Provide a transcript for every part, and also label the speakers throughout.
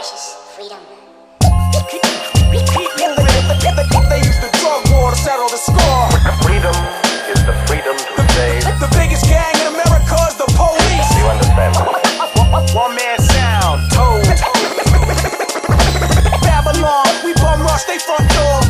Speaker 1: precious freedom.
Speaker 2: They use the drug war to settle the score.
Speaker 3: Freedom is the freedom to say.
Speaker 2: The biggest gang in America is the police.
Speaker 3: You understand?
Speaker 2: One man sound, toad. Babylon, we bum rush they front door.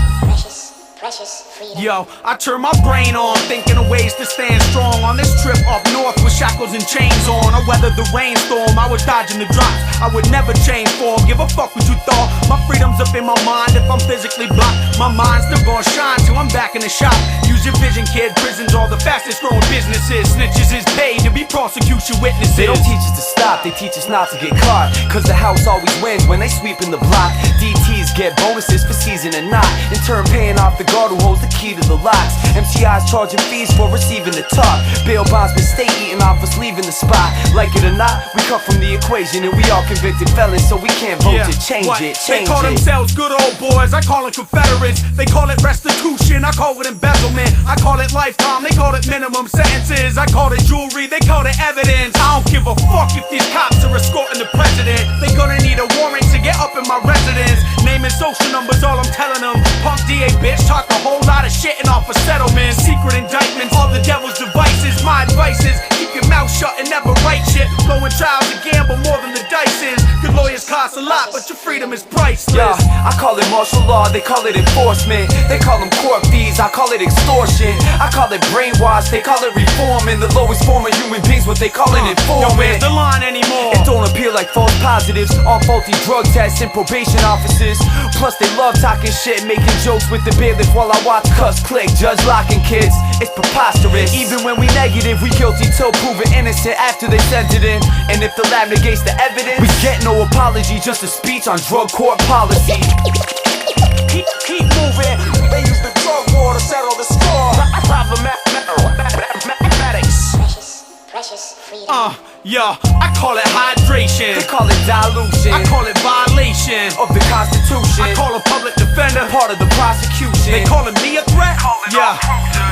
Speaker 1: Precious freedom.
Speaker 4: Yo, I turn my brain on, thinking of ways to stand strong on this trip up north with shackles and chains on. I weathered the rainstorm, I was dodging the drops. I would never change form, give a fuck what you thought. My freedom's up in my mind if I'm physically blocked. My mind's still gonna shine till I'm back in the shop. Use your vision, kid, prisons are the fastest growing businesses. Snitches is paid to be prosecution witnesses.
Speaker 5: They don't teach us to stop, they teach us not to get caught. Cause the house always wins when they sweeping the block. DTs get bonuses for season and not. In turn paying off the guard who holds the key to the locks. MCI's charging fees for receiving the talk. Bail bondsmen stay eating off us leaving the spot. Like it or not, we cut from the equation and we all convicted felons, so we can't vote to change it.
Speaker 4: They call themselves good old boys, I call them Confederates. They call it restitution, I call it embezzlement. I call it lifetime, they call it minimum sentences. I call it jewelry, they call it evidence. I don't give a fuck if these cops are escorting the president. They gonna need a warrant to get up in my residence. Naming social numbers, all I'm telling them. Punk DA bitch, talk a whole lot of shit and off of settlements. Secret indictments, all the devil's devices. My advice is, keep your mouth shut and never write shit. Blowing trials a gamble more than the dice is. Good lawyers cost a lot, but your freedom is priceless.
Speaker 5: Yeah, I call it martial law, they call it enforcement. They call them court fees, I call it extortion. I call it brainwash, they call it reforming. The lowest form of human beings, what they call it
Speaker 4: Yo, where's
Speaker 5: informant.
Speaker 4: the line anymore?
Speaker 5: It don't appear like false positives on faulty drug tests and probation officers. Plus they love talking shit, making jokes with the bailiff while I watch cuss click, judge locking kids. It's preposterous. Even when we negative, we guilty till proven innocent after they sent it in. And if the lab negates the evidence, we get no apology, just a speech on drug court policy.
Speaker 2: Keep moving. They use the drug war to settle the score. Problemaddicts.
Speaker 1: Precious freedom.
Speaker 4: Yeah, I call it hydration.
Speaker 5: They call it dilution
Speaker 4: I call it violation.
Speaker 5: of the Constitution.
Speaker 4: I call a public defender.
Speaker 5: part of the prosecution.
Speaker 4: They calling me a threat? Yeah.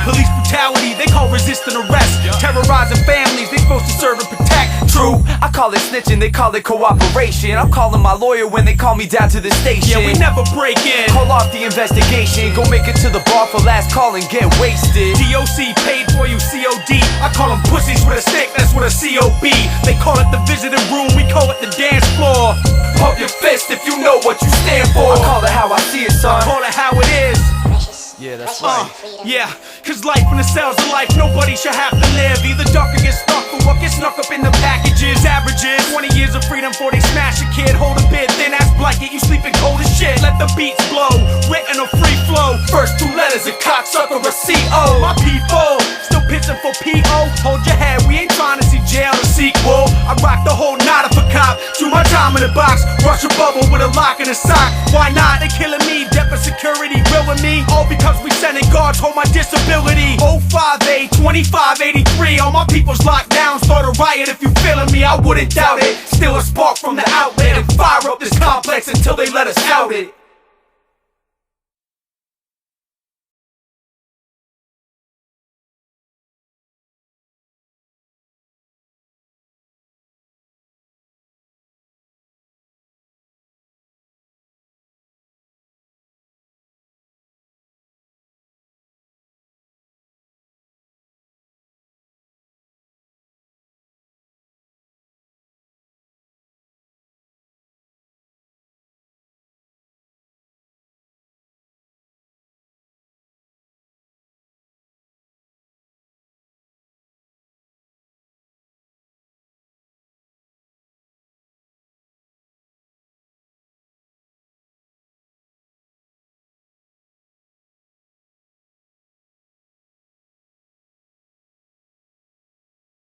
Speaker 4: Police brutality, they call resisting arrest. Terrorizing families, they supposed to serve and protect. True.
Speaker 5: I call it snitching, they call it cooperation. I'm calling my lawyer when they call me down to the station.
Speaker 4: Yeah, we never break in.
Speaker 5: Call off the investigation, go make it to the bar for last call and get wasted.
Speaker 4: DOC paid for you, COD. I call them pussies with a stick, that's what a COB. They call it the visiting room, we call it the dance floor.
Speaker 5: Pump your fist if you know what you stand for. I call it how I see it, son.
Speaker 4: Call it how it is.
Speaker 5: Yeah, that's
Speaker 1: Freedom.
Speaker 4: Yeah, cause life in the cells of life, nobody should have to live. Either duck or get stuck for what gets snuck up in the packages. Averages, 20 years of freedom before they smash a kid. Hold a bit, then ask blanket, you sleeping cold as shit. Let the beats blow, written on free flow. First two letters, a cocksucker, a CO. My people, still pitching for PO. Hold your head, we ain't trying to see jail or sequel. I rock the whole nada for cop, do my time in the box. Rush a bubble with a lock in a sock. Why not? They killing me, depth of security, grilling me. All because we sending guards home my disability. 05A 2583, all my people's locked down. Start a riot if you feeling me, I wouldn't doubt it. Still a spark from the outlet and fire up this complex until they let us out it.